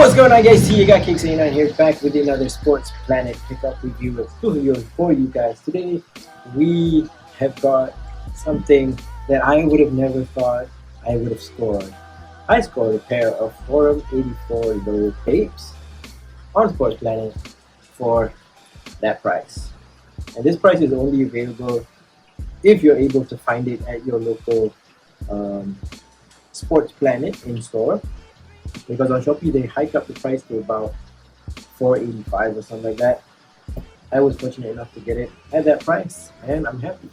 What's going on, guys? See, you got Kicks89 here, back with another Sports Planet pickup review of studios for you guys. Today, we have got something that I would have never thought I would have scored. I scored a pair of Forum 84 low Bapes on Sports Planet for that price. And this price is only available if you're able to find it at your local Sports Planet in store. Because on Shopee they hike up the price to about $4.85 or something like that. I was fortunate enough to get it at that price, and I'm happy.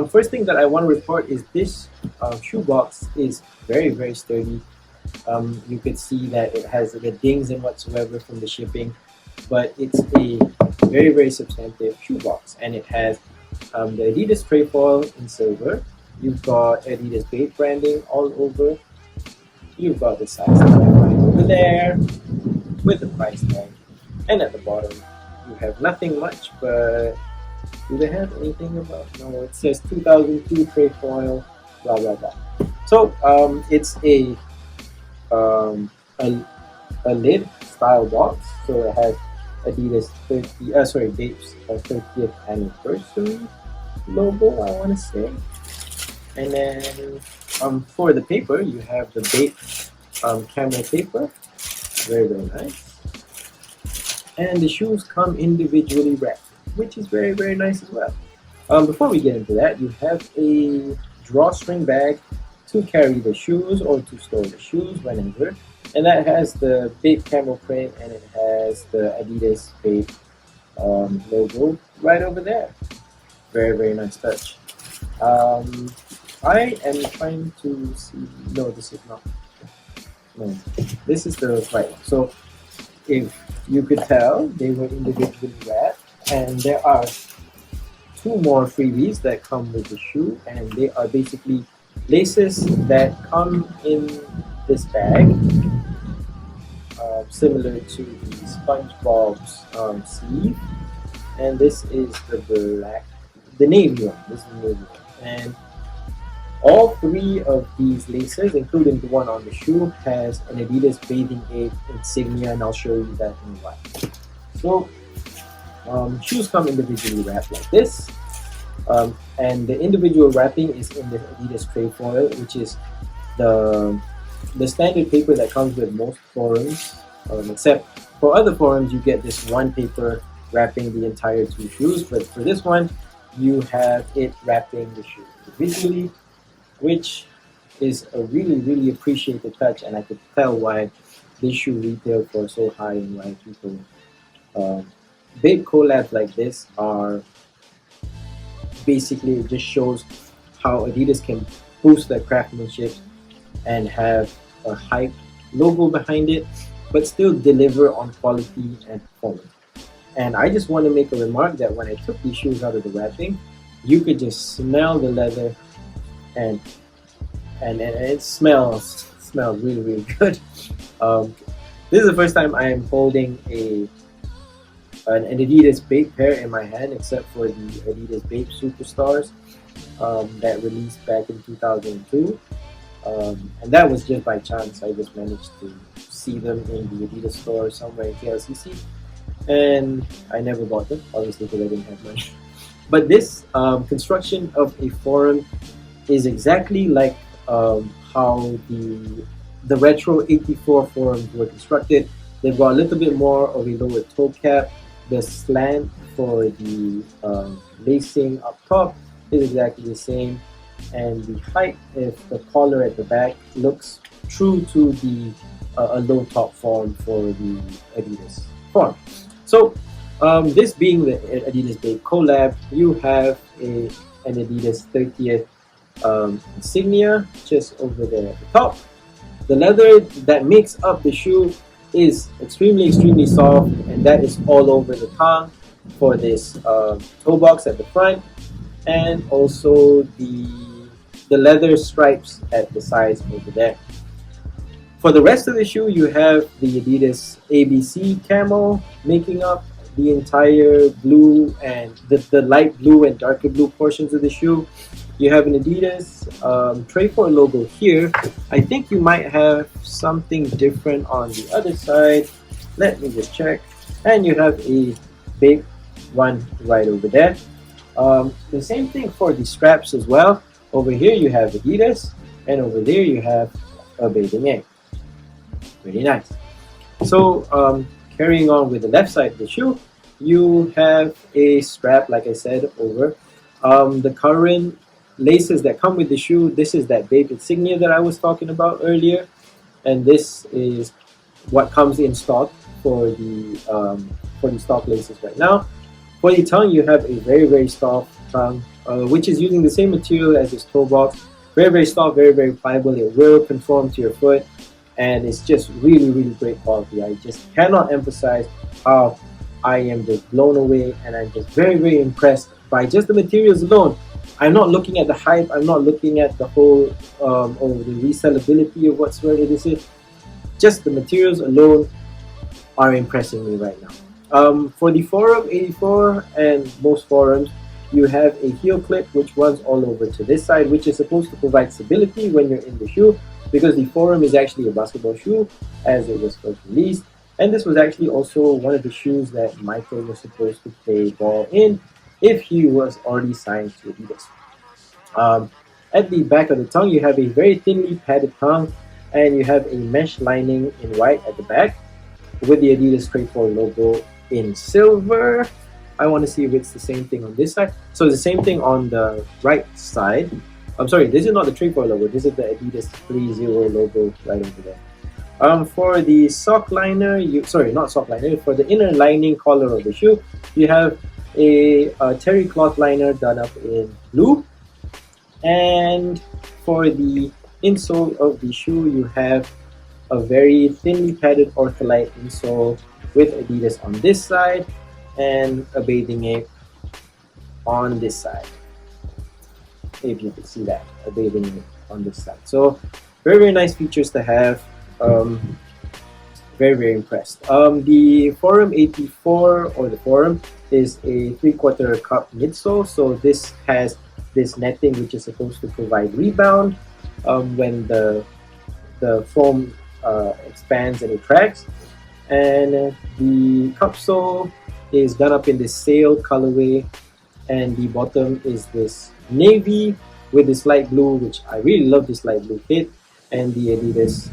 First thing that I want to report is this shoebox is very sturdy. You could see that it has the dings and whatsoever from the shipping, but it's a very substantive shoebox, and it has the Adidas tray foil in silver. You've got Adidas Bape branding all over. You've got the size tag right over there with the price tag, and at the bottom you have nothing much, but do they have anything about? No, it says 2002 tray foil, blah blah blah. So it's a lid style box, so it has Adidas Bape's 30th anniversary logo, I want to say, and then for the paper, you have the Bape camel paper, very nice, and the shoes come individually wrapped, which is very nice as well. Before we get into that, you have a drawstring bag to carry the shoes or to store the shoes whenever, and that has the Bape camel print, and it has the Adidas Bape logo right over there. Very nice touch. I am trying to see. No, this is not. No, this is the right one. So, if you could tell, they were individually wrapped, and there are two more freebies that come with the shoe, and they are basically laces that come in this bag, similar to the SpongeBob's sleeve, and this is the navy one. This is the navy one, and all three of these laces, including the one on the shoe, has an Adidas Bathing Ape insignia, and I'll show you that in a while. So, shoes come individually wrapped like this, and the individual wrapping is in the Adidas tray foil, which is the standard paper that comes with most forums, except for other forums you get this one paper wrapping the entire two shoes, but for this one you have it wrapping the shoe individually, which is a really appreciated touch, and I could tell why this shoe retailed for so high and why people big collabs like this are basically, it just shows how Adidas can boost their craftsmanship and have a hype logo behind it, but still deliver on quality and performance. And I just want to make a remark that when I took these shoes out of the wrapping, you could just smell the leather, and it smells really good. This is the first time I am holding an Adidas Bape pair in my hand, except for the Adidas Bape Superstars that released back in 2002, and that was just by chance. I just managed to see them in the Adidas store somewhere in KLCC, and I never bought them, obviously, because I didn't have money. But this construction of a Forum is exactly like how the retro 84 Forums were constructed. They've got a little bit more of a lower toe cap. The slant for the lacing up top is exactly the same, and the height, if the collar at the back, looks true to the a low top form for the Adidas Forum. So this being the Adidas Bape collab, you have an Adidas 30th insignia just over there at the top. The leather that makes up the shoe is extremely soft, and that is all over the tongue for this toe box at the front, and also the leather stripes at the sides over there. For the rest of the shoe, you have the Adidas ABC camo making up the entire blue and the light blue and darker blue portions of the shoe. You have an Adidas Trayport logo here. I think you might have something different on the other side. Let me just check. And you have a Bape one right over there. The same thing for the straps as well. Over here you have Adidas, and over there you have a bathing ape. Really nice. So carrying on with the left side of the shoe, you have a strap, like I said, over. The current laces that come with the shoe, this is that Bape insignia that I was talking about earlier, and this is what comes in stock for the stock laces right now. For the tongue, you have a very soft tongue, which is using the same material as this toe box. Very soft, very pliable. It will conform to your foot, and it's just really great quality. I just cannot emphasize how I am just blown away, and I'm just very impressed by just the materials alone. I'm not looking at the hype. I'm not looking at the whole or the resellability of whatsoever this is. Just the materials alone are impressing me right now. For the Forum 84 and most forums, you have a heel clip which runs all over to this side, which is supposed to provide stability when you're in the shoe, because the Forum is actually a basketball shoe as it was first released, and this was actually also one of the shoes that Michael was supposed to play ball in if he was already signed to Adidas. At the back of the tongue, you have a very thinly padded tongue, and you have a mesh lining in white at the back with the Adidas Trayport logo in silver. I want to see if it's the same thing on this side. So it's the same thing on the right side. I'm sorry, this is not the Trayport logo. This is the Adidas 30 logo right over there. For the sock liner, for the inner lining collar of the shoe, you have a terry cloth liner done up in blue. And for the insole of the shoe, you have a very thinly padded ortholite insole with Adidas on this side and a bathing ape on this side. If you could see that, a bathing ape on this side. So very nice features to have. Very impressed. The Forum 84 or the Forum is a 3/4 cup midsole, so this has this netting which is supposed to provide rebound when the foam expands and it cracks. And the cup sole is done up in this sail colorway, and the bottom is this navy with this light blue, which I really love this light blue fit, and the Adidas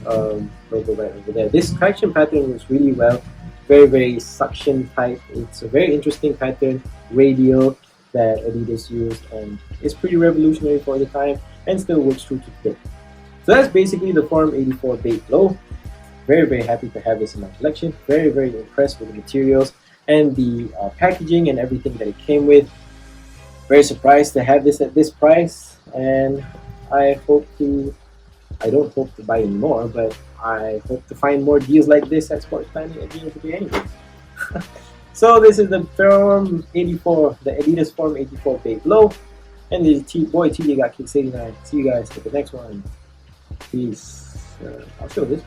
logo right over there. This traction pattern works really well, very suction type. It's a very interesting pattern, radial, that Adidas used, and it's pretty revolutionary for the time and still works true to today. So that's basically the Forum 84 Bape Low. Very happy to have this in my collection. Very impressed with the materials and the packaging and everything that it came with. Very surprised to have this at this price, and I don't hope to buy any more, but I hope to find more deals like this at Sports Planning at the end of the day anyway. So this is the Forum 84, the Adidas Forum 84 Bape Low, and this is boy TJ got Kicks 89. See you guys at the next one. Peace. I'll show this.